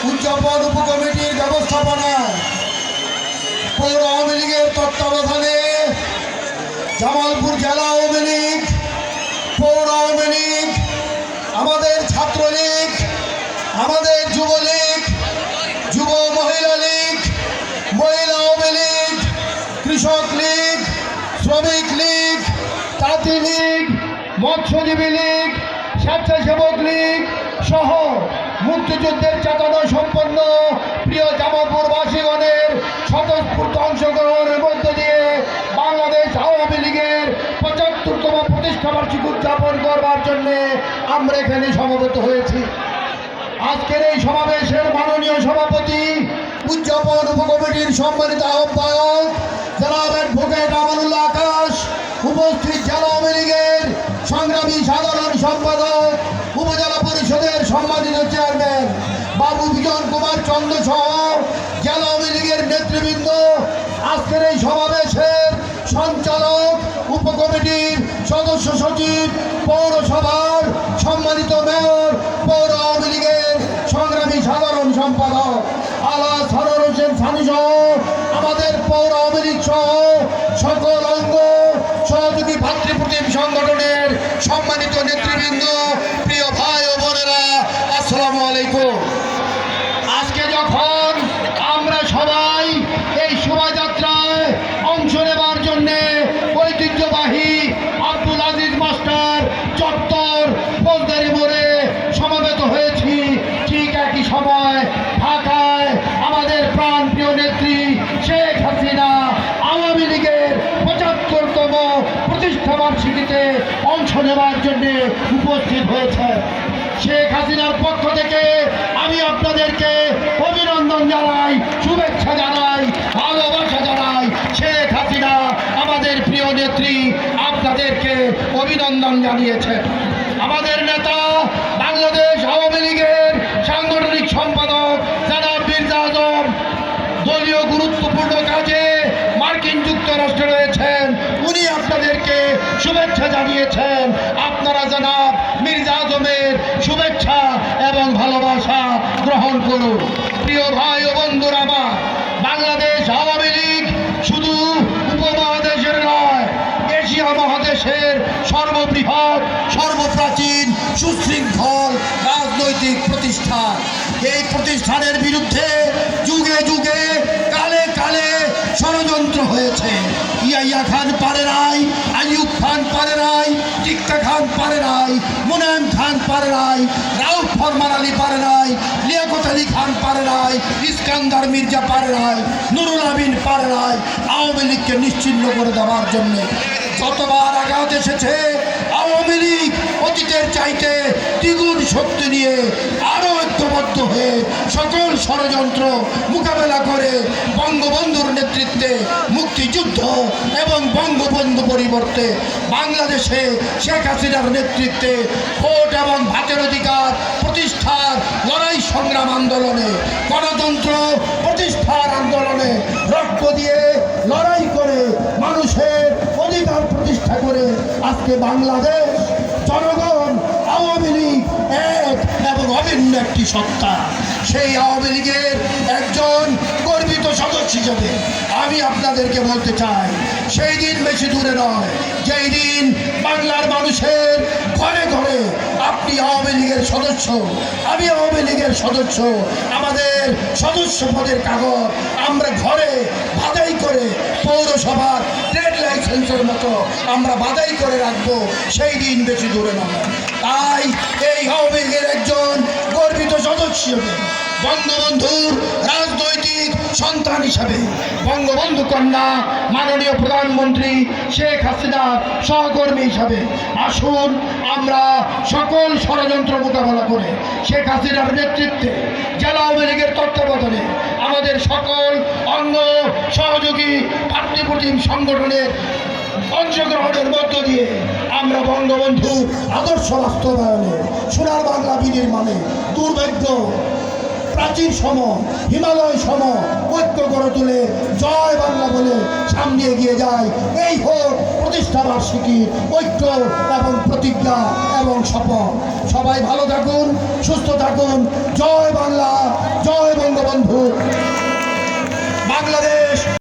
উদযাপন উপকমিটির ব্যবস্থাপনায় পৌর আওয়ামী লীগের তত্ত্বাবধানে জামালপুর জেলা আওয়ামী লীগ, পৌর আওয়ামী লীগ, আমাদের ছাত্রলীগ, আমাদের যুবলীগ, যুব মহিলা লীগ, মহিলা আওয়ামী লীগ, কৃষক লীগ, শ্রমিক লীগ, তাঁতি লীগ, মৎস্যজীবী লীগ, স্বেচ্ছাসেবক লীগ সহ মুক্তিযুদ্ধের চেতনা সম্পন্ন প্রিয় জামালপুরবাসীগণের স্বতঃস্ফূর্ত অংশগ্রহণের মধ্য দিয়ে বাংলাদেশ আওয়ামী লীগের ৭৫তম প্রতিষ্ঠাবার্ষিকী উদযাপন করবার জন্য আমরা এখানে সমবেত হয়েছি। আজকের এই সমাবেশের মাননীয় সভাপতি, উদযাপন উপকমিটির সম্মানিত আহ্বায়ক জনাব অ্যাডভোকেট আমানুল্লাহ আকাশ, উপস্থিত জেলা আওয়ামী লীগের সংগ্রামী সাধারণ সম্পাদক, উপজেলা পরিষদের সম্মানিত চেয়ারম্যান বাবু বিজন কুমার চন্দ্র সহ জেলা আওয়ামী লীগের নেতৃবৃন্দ, আজকের এই সমাবেশের সঞ্চালক, উপকমিটির সদস্য সচিব, পৌরসভার সম্মানিত মেয়র, পৌর আওয়ামী লীগের সংগ্রামী সাধারণ সম্পাদক আলা সরোর হোসেন সানি সহ আমাদের পৌর আওয়ামী লীগ সহ সকল অঙ্গ সহযোগী ভাতৃপ্রতিম সংগঠনের সম্মানিত নেতৃবৃন্দ, প্রিয় ভাই ও বোনেরা, আসসালামু আলাইকুম। আজকে যখন আমরা সবাই এই শোভাযাত্রায় অংশ নেবার জন্যে ঐতিহ্যবাহী আব্দুল আজিজ মাস্টার চত্বর ফৌজদারি মোড়ে সমবেত হয়েছি, ঠিক একই সময় ঢাকায় আমাদের প্রাণপ্রিয় নেত্রী শেখ হাসিনা আওয়ামী লীগের ৭৫তম প্রতিষ্ঠাবার্ষিকীতে অংশ নেবার জন্যে উপস্থিত হয়েছে। শেখ হাসিনার পক্ষ থেকে আমি আপনাদেরকে অভিনন্দন জানাই, শুভেচ্ছা জানাই, ভালোবাসা জানাই। শেখ হাসিনা আমাদের প্রিয় নেত্রী আপনাদেরকে অভিনন্দন জানিয়েছেন। আমাদের নেতা বাংলাদেশ আওয়ামী লীগের সাংগঠনিক সম্পাদক জনাব মির্জা আজম দলীয় গুরুত্বপূর্ণ কাজে মার্কিন যুক্তরাষ্ট্রে রয়েছেন, উনি আপনাদেরকে শুভেচ্ছা জানিয়েছেন। আপনারা জনাব মির্জা আজমের শুভেচ্ছা এবং ভালোবাসা গ্রহণ করুন। প্রিয় ভাই ও বন্ধুরা আমার, বাংলাদেশ আওয়ামী লীগ শুধু উপমহাদেশের নয়, এশিয়া মহাদেশের সর্ববৃহৎ, সর্বপ্রাচীন, সুশৃঙ্খল রাজনৈতিক প্রতিষ্ঠান। এই প্রতিষ্ঠানের বিরুদ্ধে যুগে যুগে, কালে কালে ষড়যন্ত্র হয়েছে। ইয়াইয়া খান পারে নাই, আইয়ুব খান পারে নাই, টিক্কা খান পারে নাই, মুনায়েম খান পারে নাই, রাউফ ফরমান আলী পারে নাই, লিয়াকত আলী খান পারে নাই, ইস্কান্দার মির্জা পারে নাই, নুরুল আমিন পারে নাই আওয়ামী লীগকে নিশ্চিহ্ন করে দেওয়ার জন্যে। যতবার আঘাত এসেছে, আওয়ামী লীগ অতীতের চাইতে দ্বিগুণ শক্তি নিয়ে আরও ঐক্যবদ্ধ হয়ে সকল ষড়যন্ত্র মোকাবেলা করে বঙ্গবন্ধুর নেতৃত্বে মুক্তিযুদ্ধ এবং বঙ্গবন্ধু পরিবর্তে বাংলাদেশে শেখ হাসিনার নেতৃত্বে ভোট এবং ভাতের অধিকার প্রতিষ্ঠার লড়াই সংগ্রাম আন্দোলনে, গণতন্ত্র প্রতিষ্ঠার আন্দোলনে রক্ত দিয়ে লড়াই করে মানুষের অধিকার প্রতিষ্ঠা করে আজকে বাংলাদেশ জনগণ আওয়ামী লীগ এক এবং অভিন্ন একটি সত্তা। সেই আওয়ামী লীগের একজন গর্বিত সদস্য হিসেবে আমি আপনাদেরকে বলতে চাই, সেই দিন বেশি দূরে নয় যেই দিন বাংলার মানুষের ঘরে ঘরে আপনি আওয়ামী লীগের সদস্য, আমি আওয়ামী লীগের সদস্য, আমাদের সদস্য পদের কাগজ আমরা ঘরে বাধাই করে পৌরসভার ট্রেড লাইসেন্সের মতো আমরা বাধাই করে রাখবো, সেই দিন বেশি দূরে নয়। তাই এই আওয়ামী লীগের একজন গর্বিত সদস্য হিসেবে, বঙ্গবন্ধুর রাজনৈতিক সন্তান হিসাবে, বঙ্গবন্ধু কন্যা মাননীয় প্রধানমন্ত্রী শেখ হাসিনার সহকর্মী হিসাবে আসুন আমরা সকল ষড়যন্ত্র মোকাবেলা করে শেখ হাসিনার নেতৃত্বে জেলা আওয়ামী লীগের তত্ত্বাবধানে আমাদের সকল অঙ্গ সহযোগী ভাতৃপ্রতিম সংগঠনের অংশগ্রহণের মধ্য দিয়ে আমরা বঙ্গবন্ধুর আদর্শ বাস্তবায়নে, সোনার বাংলা বিনির্মাণে, দুর্ভাগ্য প্রাচীন সম, হিমালয় সম ঐক্য করে তুলে জয় বাংলা বলে সামনে এগিয়ে যায়। এই হোক প্রতিষ্ঠাবার্ষিকী ঐক্য এবং প্রতিজ্ঞা এবং শপথ। সবাই ভালো থাকুন, সুস্থ থাকুন। জয় বাংলা, জয় বন্ধু, বাংলাদেশ